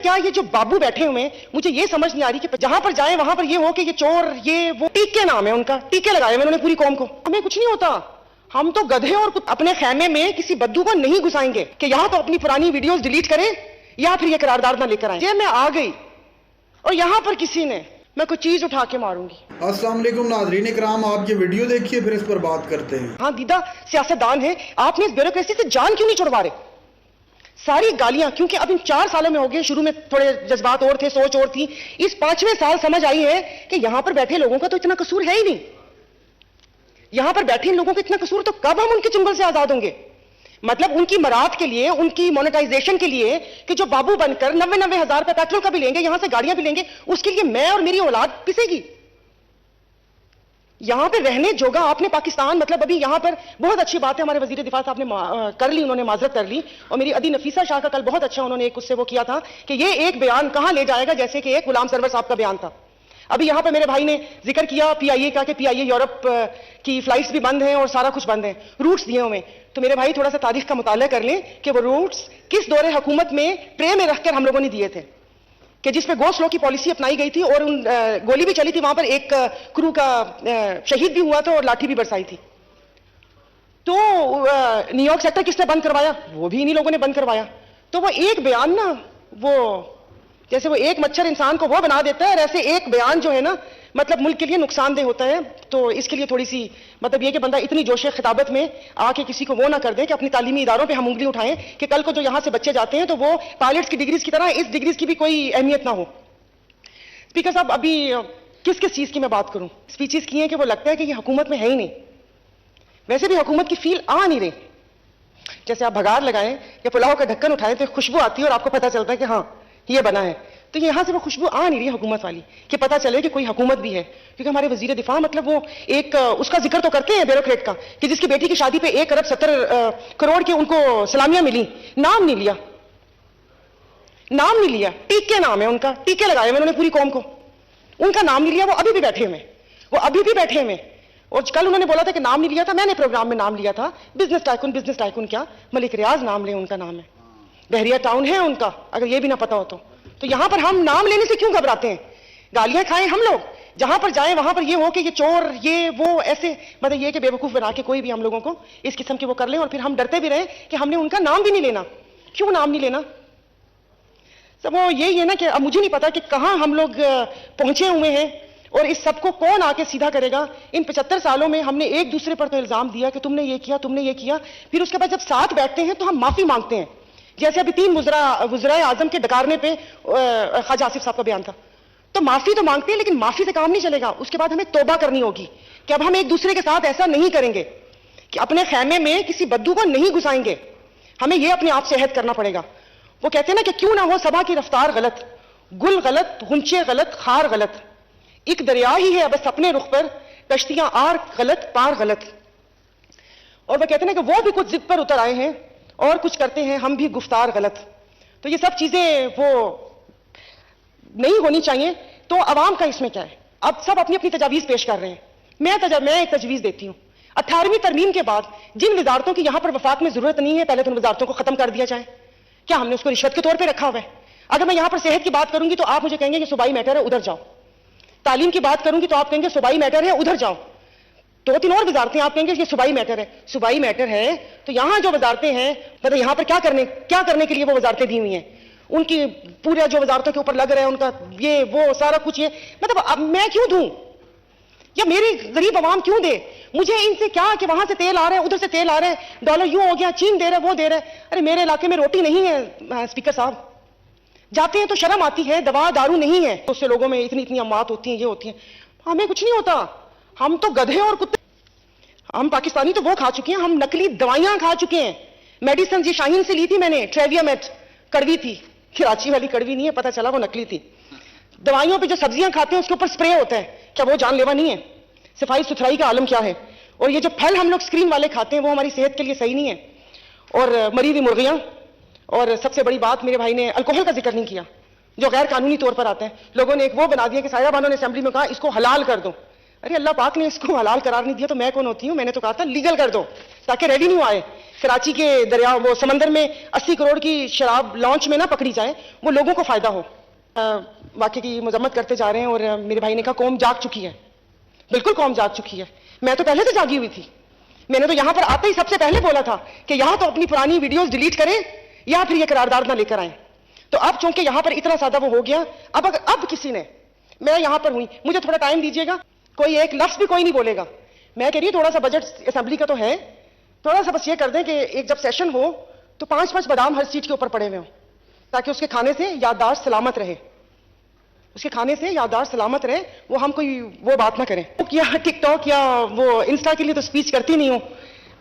क्या ये जो बाबू बैठे हुए हैं, मुझे ये समझ नहीं आ रही कि जहां पर जाएं वहां पर ये हो कि ये चोर, ये वो, टीके नाम है उनका, टीके लगाए हुए उन्होंने पूरी कौम को। हमें कुछ नहीं होता, हम तो गधे और अपने खेमे में किसी बद्दू को नहीं घुसाएंगे कि यहां तो अपनी पुरानी वीडियोस डिलीट करें या फिर ये करारदाद ना लेकर आए। ये मैं आ गई और यहां पर किसी ने, मैं कोई चीज उठा के मारूंगी। अस्सलाम वालेकुम नाज़रीन इकराम, आप ये वीडियो देखिए फिर इस पर बात करते हैं। हाँ दीदा सियासतदान है, आपने इस ब्यूरोक्रेसी से जान क्यों नहीं छुड़वा रहे? सारी गालियां, क्योंकि अब इन 4 सालों में हो गए, शुरू में थोड़े जज्बात और थे, सोच और थी, इस 5वें साल समझ आई है कि यहां पर बैठे लोगों का तो इतना कसूर है ही नहीं। यहां पर बैठे इन लोगों का इतना कसूर, तो कब हम उनके चुंगल से आजाद होंगे? मतलब उनकी मराद के लिए, उनकी मोनेटाइजेशन के लिए कि जो बाबू बनकर 90-90 हजार रुपए पेट्रोल का भी लेंगे, यहां से गाड़ियां भी लेंगे, उसके लिए मैं और मेरी औलाद पिसेगी। यहां पे रहने जोगा आपने पाकिस्तान, मतलब अभी यहां पर बहुत अच्छी बात है, हमारे वजीर दिफा साहब ने कर ली, उन्होंने माजरत कर ली, और मेरी अदी नफीसा शाह का कल बहुत अच्छा उन्होंने एक उससे वो किया था कि ये एक बयान कहां ले जाएगा, जैसे कि एक गुलाम सरवर साहब का बयान था। अभी यहां पर मेरे भाई ने जिक्र किया पीआईए का, कि पीआईए यूरोप की फ्लाइट्स भी बंद हैं और सारा कुछ बंद है, रूट्स दिए हुए। तो मेरे भाई थोड़ा सा तारीख का मुताला कर लें कि वो रूट्स किस दौरे हुकूमत में ट्रे में रखकर हम लोगों ने दिए थे, कि जिसपे गो स्लो की पॉलिसी अपनाई गई थी, और उन गोली भी चली थी वहां पर, एक क्रू का शहीद भी हुआ था और लाठी भी बरसाई थी। तो न्यूयॉर्क सेक्टर किसने बंद करवाया? वो भी इन्हीं लोगों ने बंद करवाया। तो वो एक बयान ना, वो जैसे वो एक मच्छर इंसान को वो बना देता है, और ऐसे एक बयान जो है ना, मतलब मुल्क के लिए नुकसानदेह होता है। तो इसके लिए थोड़ी सी मतलब ये कि बंदा इतनी जोशे खिताबत में आके किसी को वो ना कर दे कि अपनी तालीमी इदारों पे हम उंगली उठाएं कि कल को जो यहां से बच्चे जाते हैं तो वो पायलट्स की डिग्रीज की तरह इस डिग्रीज की भी कोई अहमियत ना हो। स्पीकर साहब, अभी किस किस चीज की मैं बात करूं? स्पीचेस की हैं कि वो लगता है कि ये हुकूमत में है ही नहीं, वैसे भी हुकूमत की फील आ नहीं रही। जैसे आप भगार लगाएं या पुलाव का ढक्कन उठाएं तो खुशबू आती है और आपको पता चलता है कि हाँ ये बना है, तो यहां से वो खुशबू आ नहीं रही हुकूमत वाली कि पता चले कि कोई हुकूमत भी है। क्योंकि हमारे वजीर दिफा, मतलब वो एक उसका जिक्र तो करते हैं ब्यूरोक्रेट का, कि जिसकी बेटी की शादी पे 1 अरब 70 करोड़ की उनको सलामियां मिली, नाम नहीं लिया, नाम नहीं लिया, टीके नाम है उनका, टीके लगाए हुए उन्होंने पूरी कौम को, उनका नाम नहीं लिया। वो अभी भी बैठे हुए, वो अभी भी बैठे हुए। और कल उन्होंने बोला था कि नाम नहीं लिया था, मैंने प्रोग्राम में नाम लिया था, बिजनेस टाइकून क्या, मलिक रियाज नाम ले, उनका नाम है, बहरिया टाउन है उनका, अगर ये भी ना पता हो तो यहां पर हम नाम लेने से क्यों घबराते हैं? गालियां खाएं हम लोग, जहां पर जाएं वहां पर ये हो कि ये चोर, ये वो, ऐसे मतलब ये कि बेवकूफ बना के कोई भी हम लोगों को इस किस्म के वो कर ले, और फिर हम डरते भी रहे कि हमने उनका नाम भी नहीं लेना। क्यों नाम नहीं लेना? सब वो यही है ना कि अब मुझे नहीं पता कि कहां हम लोग पहुंचे हुए हैं, और इस सबको कौन आके सीधा करेगा। इन 75 सालों में हमने एक दूसरे पर तो इल्जाम दिया कि तुमने ये किया, तुमने ये किया, फिर उसके बाद जब साथ बैठते हैं तो हम माफी मांगते हैं। जैसे अभी 3 वज़राए आजम के डकारने पे ख्वाजा आसिफ साहब का बयान था, तो माफी तो मांगते हैं, लेकिन माफी से काम नहीं चलेगा। उसके बाद हमें तौबा करनी होगी कि अब हम एक दूसरे के साथ ऐसा नहीं करेंगे, कि अपने खेमे में किसी बद्दू को नहीं घुसाएंगे। हमें यह अपने आप से अहद करना पड़ेगा। वो कहते हैं ना कि क्यों ना हो सबा की रफ्तार गलत, गुल गलत, गुंचे गलत, खार गलत, एक दरिया ही है बस अपने रुख पर, कश्तियां आर गलत, पार गलत। और वो कहते हैं कि वो भी कुछ जिद पर उतर आए हैं और कुछ करते हैं हम भी गुफ्तार गलत। तो ये सब चीजें वो नहीं होनी चाहिए। तो अवाम का इसमें क्या है? अब सब अपनी अपनी तजावीज पेश कर रहे हैं। मैं एक तजवीज देती हूं, 18वीं तरमीम के बाद जिन वजारतों की यहां पर वफाक में जरूरत नहीं है, पहले तो उन वजारतों को खत्म कर दिया जाए। क्या हमने उसको रिश्वत के तौर पर रखा हुआ है? अगर मैं यहां पर सेहत की बात करूंगी तो आप मुझे कहेंगे कि सूबाई मैटर है, उधर जाओ। तालीम की बात करूंगी तो आप कहेंगे सूबाई मैटर है, उधर जाओ। 2-3 और वजारतें आप कहेंगे ये सूबाई मैटर है। सूबाई मैटर है तो यहां जो वजारतें हैं, मतलब यहां पर क्या करने के लिए वो वजारतें दी हुई हैं, उनकी पूरा जो वजारतों के ऊपर लग रहा है उनका ये वो सारा कुछ, ये मतलब अब मैं क्यों दूं या मेरी गरीब आवाम क्यों दे? मुझे इनसे क्या कि वहां से तेल आ रहा है, उधर से तेल आ रहा है, डॉलर यूं हो गया, चीन दे रहा है, वो दे रहा है। अरे मेरे इलाके में रोटी नहीं है स्पीकर साहब, जाते हैं तो शर्म आती है, दवा दारू नहीं है, उससे लोगों में इतनी अमात होती है, ये होती है। हमें कुछ नहीं होता, हम तो गधे और कुत्ते। हम पाकिस्तानी तो वो खा चुके हैं, हम नकली दवाइयां खा चुके हैं। मेडिसिन जी शाहीन से ली थी मैंने, ट्रेवियामेट, कड़वी थी, कराची वाली कड़वी नहीं है, पता चला वो नकली थी। दवाइयों पे जो सब्जियां खाते हैं उसके ऊपर स्प्रे होता है, क्या वो जानलेवा नहीं है? सफाई सुथराई का आलम क्या है? और ये जो फल हम लोग स्क्रीन वाले खाते हैं वो हमारी सेहत के लिए सही नहीं है। और मरी हुई मुर्गियां, और सबसे बड़ी बात, मेरे भाई ने अल्कोहल का जिक्र नहीं किया जो गैर कानूनी तौर पर आता है। लोगों ने एक वो बना दिया कि साहिबा बानो ने असेंबली में कहा इसको हलाल कर दो। अरे अल्लाह पाक ने इसको हलाल करार नहीं दिया तो मैं कौन होती हूँ? मैंने तो कहा था लीगल कर दो ताकि रेवेन्यू आए। कराची के दरिया वो समंदर में 80 करोड़ की शराब लॉन्च में ना पकड़ी जाए, वो लोगों को फायदा हो। वाकई की मजम्मत करते जा रहे हैं और मेरे भाई ने कहा कौम जाग चुकी है। बिल्कुल कौम जाग चुकी है, मैं तो पहले से जागी हुई थी। मैंने तो यहां पर आते ही सबसे पहले बोला था कि यहां तो अपनी पुरानी वीडियोस डिलीट करें या फिर ये करारदाद ना लेकर आए। तो अब चूंकि यहां पर इतना ज्यादा वो हो गया, अब किसी ने, मैं यहां पर हुई, मुझे थोड़ा टाइम दीजिएगा, कोई एक लफ्ज भी कोई नहीं बोलेगा। मैं कह रही हूं थोड़ा सा बजट असेंबली का तो है, थोड़ा सा बस ये कर दें कि एक जब सेशन हो तो 5-5 बादाम हर सीट के ऊपर पड़े हुए हों ताकि उसके खाने से याददाश्त सलामत रहे, उसके खाने से याददाश्त सलामत रहे। वो हम कोई वो बात ना करें या टिकटॉक या वो इंस्टा के लिए तो स्पीच करती नहीं हूं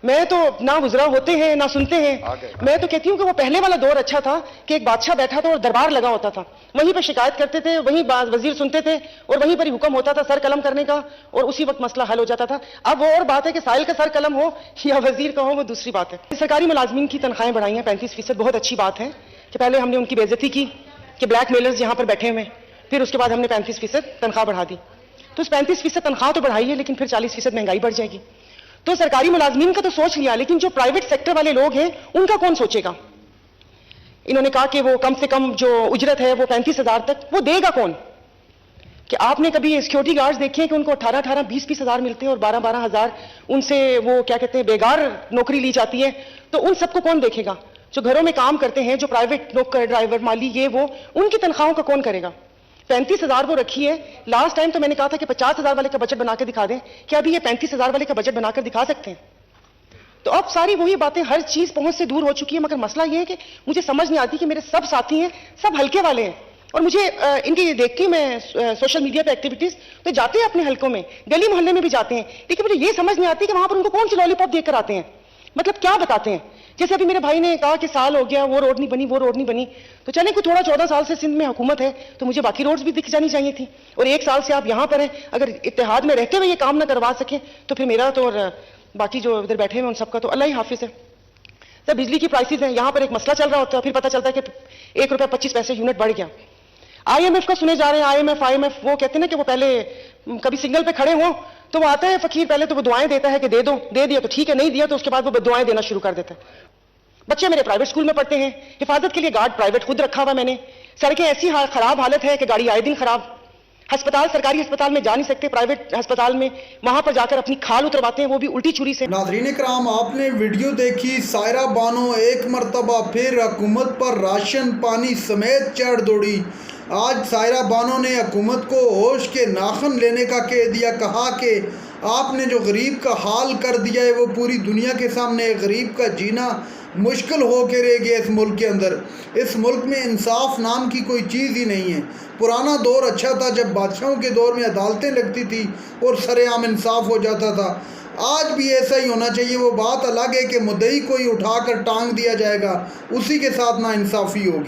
मैं, तो ना गुजरा होते हैं ना सुनते हैं। मैं तो कहती हूं कि वो पहले वाला दौर अच्छा था कि एक बादशाह बैठा था और दरबार लगा होता था, वहीं पर शिकायत करते थे, वहीं वजीर सुनते थे और वहीं पर ही हुक्म होता था सर कलम करने का और उसी वक्त मसला हल हो जाता था। अब वो और बात है कि साहिल का सर कलम हो या वजीर का हो, वो दूसरी बात है। सरकारी मुलाजमीन की तनख्वाहें बढ़ाई हैं 35%, बहुत अच्छी बात है कि पहले हमने उनकी बेइज्जती की कि ब्लैक मेलर्स यहां पर बैठे हुए, फिर उसके बाद हमने 35% तनख्वाह बढ़ा दी। तो उस 35% तनख्वाह तो बढ़ाई है, लेकिन फिर 40% महंगाई बढ़ जाएगी। तो सरकारी मुलाजमीन का तो सोच लिया, लेकिन जो प्राइवेट सेक्टर वाले लोग हैं उनका कौन सोचेगा? इन्होंने कहा कि वो कम से कम जो उजरत है वो 35,000 तक, वो देगा कौन? कि आपने कभी सिक्योरिटी गार्ड्स देखे हैं कि उनको 18-18, 20-20 हजार मिलते हैं और 12-12 हजार उनसे वो क्या कहते हैं बेगार नौकरी ली जाती है। तो उन सबको कौन देखेगा? जो घरों में काम करते हैं, जो प्राइवेट नौकर, ड्राइवर, माली, ये वो, उनकी तनख्वाहों का कौन करेगा? 35,000 वो रखी है। लास्ट टाइम तो मैंने कहा था कि 50,000 वाले का बजट बनाकर दिखा दें, कि अभी ये 35,000 वाले का बजट बनाकर दिखा सकते हैं? तो अब सारी वही बातें, हर चीज पहुंच से दूर हो चुकी है। मगर मसला ये है कि मुझे समझ नहीं आती कि मेरे सब साथी हैं, सब हल्के वाले हैं और मुझे इनके ये देखती हूं मैं सोशल मीडिया पे एक्टिविटीज, तो जाते हैं अपने हलकों में, गली मोहल्ले में भी जाते हैं, लेकिन मुझे ये समझ नहीं आती कि वहां पर उनको कौन सी लॉलीपॉप देकर आते हैं, मतलब क्या बताते हैं। जैसे अभी मेरे भाई ने कहा कि साल हो गया वो रोड नहीं बनी, वो रोड नहीं बनी, तो चले कि थोड़ा 14 साल से सिंध में हुकूमत है तो मुझे बाकी रोड्स भी दिख जानी चाहिए थी। और 1 साल से आप यहां पर हैं, अगर इत्तेहाद में रहते हुए ये काम ना करवा सके तो फिर मेरा तो और बाकी जो इधर बैठे हैं उन सबका तो अल्लाह ही हाफिज है। सर बिजली की प्राइसेस हैं, यहां पर एक मसला चल रहा होता है, फिर पता चलता है कि ₹1.25 यूनिट बढ़ गया। IMF का सुने जा रहे हैं, IMF वो कहते हैं ना कि वो पहले कभी सिग्नल पे खड़े हो तो वो आता है फकीर, पहले तो वो दुआएं देता है कि दे दो, दे दिया तो ठीक है, नहीं दिया तो उसके बाद वो दुआएं देना शुरू कर देता है। बच्चे मेरे प्राइवेट स्कूल में पढ़ते हैं, हिफाजत के लिए गार्ड प्राइवेट खुद रखा हुआ मैंने, सड़कें ऐसी खराब हालत है कि गाड़ी आए दिन खराब, अस्पताल सरकारी अस्पताल में जा नहीं सकते, प्राइवेट अस्पताल में वहां पर जाकर अपनी खाल उतरवाते हैं, वो भी उल्टी छुरी से। नाज़रीन कराम, आपने वीडियो देखी, सायरा बानो एक मरतबा फिर हुकूमत पर राशन पानी समेत चढ़ दौड़ी। आज सायरा बानो ने हुकूमत को होश के नाखन लेने का कह दिया, कहा कि आपने जो गरीब का हाल कर दिया है वो पूरी दुनिया के सामने गरीब का जीना मुश्किल हो के रह गया। इस मुल्क के अंदर, इस मुल्क में इंसाफ नाम की कोई चीज़ ही नहीं है। पुराना दौर अच्छा था जब बादशाहों के दौर में अदालतें लगती थी और सरेआम इंसाफ हो जाता था। आज भी ऐसा ही होना चाहिए। वो बात अलग है कि मुद्दई कोई उठाकर टांग दिया जाएगा, उसी के साथ ना इंसाफ़ी होगी।